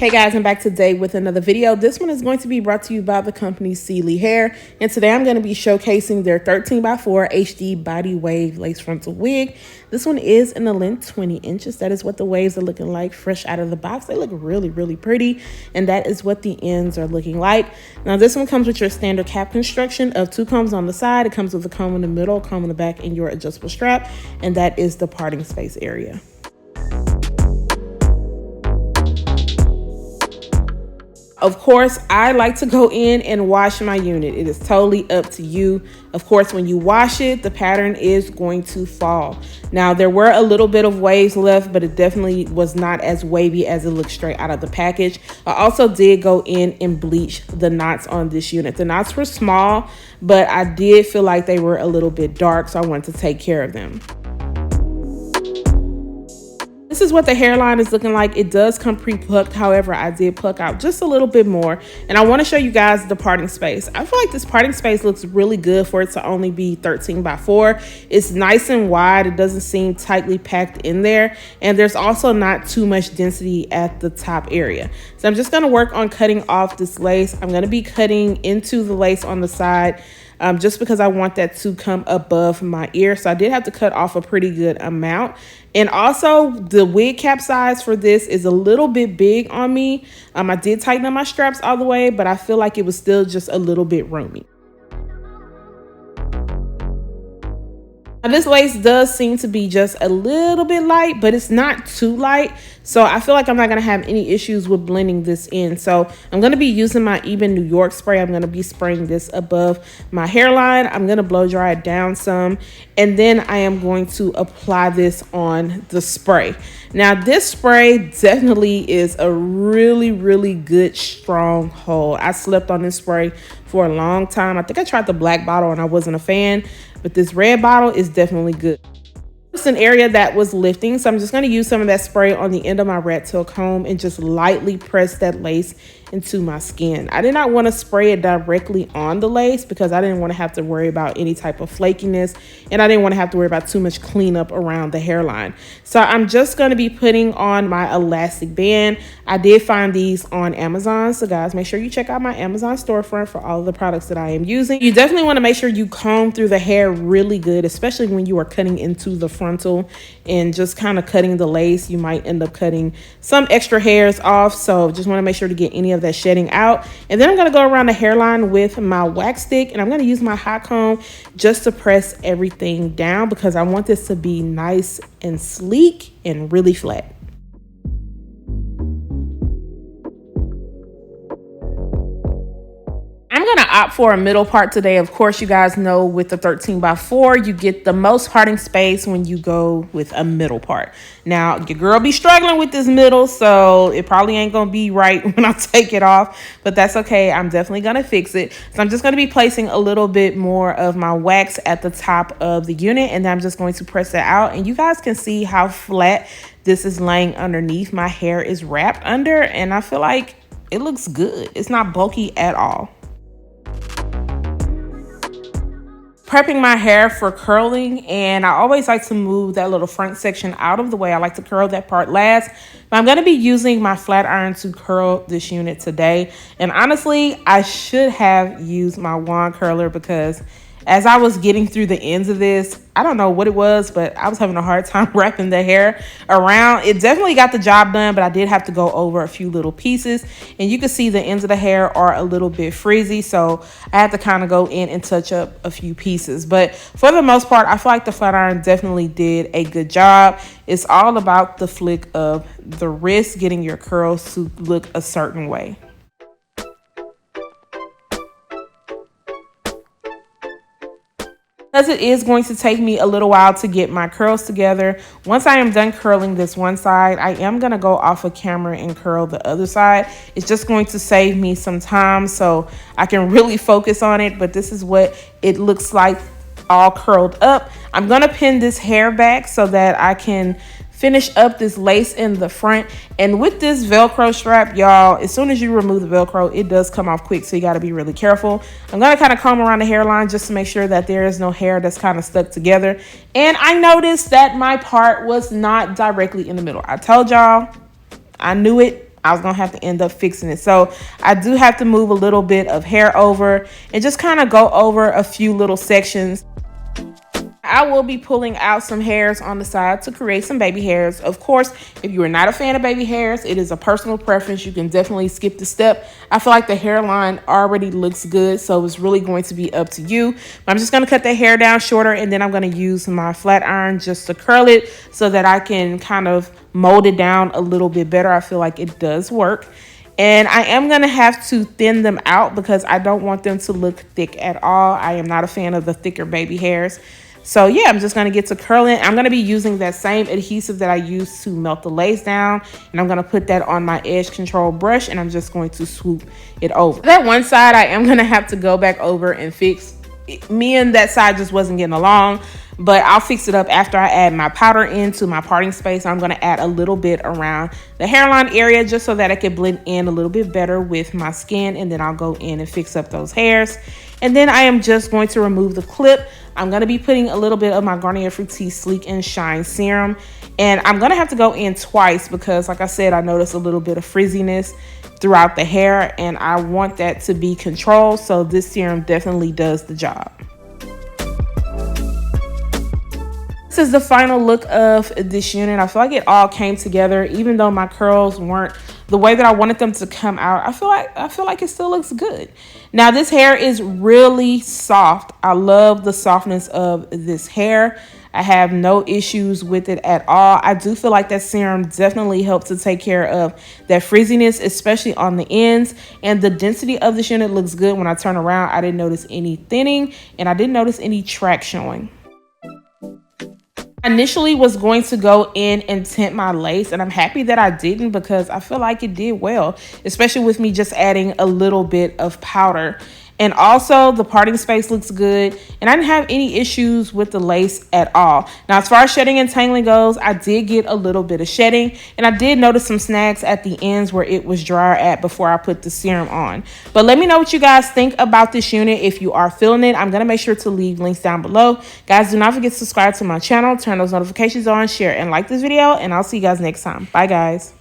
Hey guys, I'm back today with another video. This one is going to be brought to you by the company CelieHair, and today I'm going to be showcasing their 13x4 HD body wave lace frontal wig. This one is in the length 20 inches. That is what the waves are looking like fresh out of the box. They look really pretty, and that is what the ends are looking like. Now this one comes with your standard cap construction of 2 combs on the side. It comes with a comb in the middle, comb in the back, and your adjustable strap, and that is the parting space area. Of course, I like to go in and wash my unit. It is totally up to you. Of course, when you wash it, the pattern is going to fall. Now, there were a little bit of waves left, but it definitely was not as wavy as it looked straight out of the package. I also did go in and bleach the knots on this unit. The knots were small, but I did feel like they were a little bit dark, so I wanted to take care of them. This is what the hairline is looking like. It does come pre-plucked. However, I did pluck out just a little bit more. And I want to show you guys the parting space. I feel like this parting space looks really good for it to only be 13x4. It's nice and wide. It doesn't seem tightly packed in there. And there's also not too much density at the top area. So I'm just going to work on cutting off this lace. I'm going to be cutting into the lace on the side. Just because I want that to come above my ear. So I did have to cut off a pretty good amount. And also the wig cap size for this is a little bit big on me. I did tighten up my straps all the way, but I feel like it was still just a little bit roomy. Now, this lace does seem to be just a little bit light, but it's not too light. So I feel like I'm not going to have any issues with blending this in. So I'm going to be using my Even New York spray. I'm going to be spraying this above my hairline. I'm going to blow dry it down some. And then I am going to apply this on the spray. Now this spray definitely is a really good strong hold. I slept on this spray for a long time. I think I tried the black bottle and I wasn't a fan, but this red bottle is definitely good. It's an area that was lifting, so I'm just going to use some of that spray on the end of my rat tail comb and just lightly press that lace into my skin. I did not want to spray it directly on the lace because I didn't want to have to worry about any type of flakiness, and I didn't want to have to worry about too much cleanup around the hairline. So I'm just going to be putting on my elastic band. I did find these on Amazon, so guys, make sure you check out my Amazon storefront for all of the products that I am using. You definitely want to make sure you comb through the hair really good, especially when you are cutting into the frontal and just kind of cutting the lace. You might end up cutting some extra hairs off, so just want to make sure to get any of that shedding out. And then I'm going to go around the hairline with my wax stick, and I'm going to use my hot comb just to press everything down because I want this to be nice and sleek and really flat. I'm going to opt for a middle part today. Of course, you guys know with the 13x4, you get the most parting space when you go with a middle part. Now, your girl be struggling with this middle, so it probably ain't going to be right when I take it off, but that's okay. I'm definitely going to fix it. So I'm just going to be placing a little bit more of my wax at the top of the unit, and then I'm just going to press it out. And you guys can see how flat this is laying underneath. My hair is wrapped under, and I feel like it looks good. It's not bulky at all. Prepping my hair for curling, and I always like to move that little front section out of the way. I like to curl that part last, but I'm going to be using my flat iron to curl this unit today. And honestly, I should have used my wand curler because as I was getting through the ends of this, I don't know what it was, but I was having a hard time wrapping the hair around. It definitely got the job done, but I did have to go over a few little pieces. And you can see the ends of the hair are a little bit frizzy, so I had to kind of go in and touch up a few pieces. But for the most part, I feel like the flat iron definitely did a good job. It's all about the flick of the wrist, getting your curls to look a certain way. Because it is going to take me a little while to get my curls together. Once I am done curling this one side, I am going to go off of camera and curl the other side. It's just going to save me some time so I can really focus on it. But this is what it looks like all curled up. I'm going to pin this hair back so that I can finish up this lace in the front. And with this Velcro strap, y'all, as soon as you remove the Velcro, it does come off quick, so you got to be really careful. I'm going to kind of comb around the hairline just to make sure that there is no hair that's kind of stuck together. And I noticed that my part was not directly in the middle. I told y'all, I knew it. I was gonna have to end up fixing it. So I do have to move a little bit of hair over and just kind of go over a few little sections. I will be pulling out some hairs on the side to create some baby hairs. Of course, if you are not a fan of baby hairs, it is a personal preference. You can definitely skip the step. I feel like the hairline already looks good, so it's really going to be up to you. But I'm just going to cut the hair down shorter, and then I'm going to use my flat iron just to curl it so that I can kind of mold it down a little bit better. I feel like it does work. And I am going to have to thin them out because I don't want them to look thick at all. I am not a fan of the thicker baby hairs. So yeah, I'm just going to get to curling. I'm going to be using that same adhesive that I used to melt the lace down. And I'm going to put that on my edge control brush. And I'm just going to swoop it over. That one side, I am going to have to go back over and fix. Me and that side just wasn't getting along. But I'll fix it up after I add my powder into my parting space. I'm going to add a little bit around the hairline area just so that I can blend in a little bit better with my skin. And then I'll go in and fix up those hairs. And then I am just going to remove the clip. I'm going to be putting a little bit of my Garnier Fructis Sleek and Shine Serum. And I'm going to have to go in twice because, like I said, I noticed a little bit of frizziness throughout the hair. And I want that to be controlled. So this serum definitely does the job. This is the final look of this unit. I feel like it all came together, even though my curls weren't the way that I wanted them to come out. I feel like it still looks good. Now this hair is really soft. I love the softness of this hair. I have no issues with it at all. I do feel like that serum definitely helps to take care of that frizziness, especially on the ends. And the density of this unit looks good. When I turn around, I didn't notice any thinning and I didn't notice any track showing. I initially was going to go in and tint my lace, and I'm happy that I didn't because I feel like it did well, especially with me just adding a little bit of powder. And also the parting space looks good, and I didn't have any issues with the lace at all. Now, as far as shedding and tangling goes, I did get a little bit of shedding, and I did notice some snags at the ends where it was drier at before I put the serum on. But let me know what you guys think about this unit if you are feeling it. I'm going to make sure to leave links down below. Guys, do not forget to subscribe to my channel, turn those notifications on, share and like this video, and I'll see you guys next time. Bye, guys.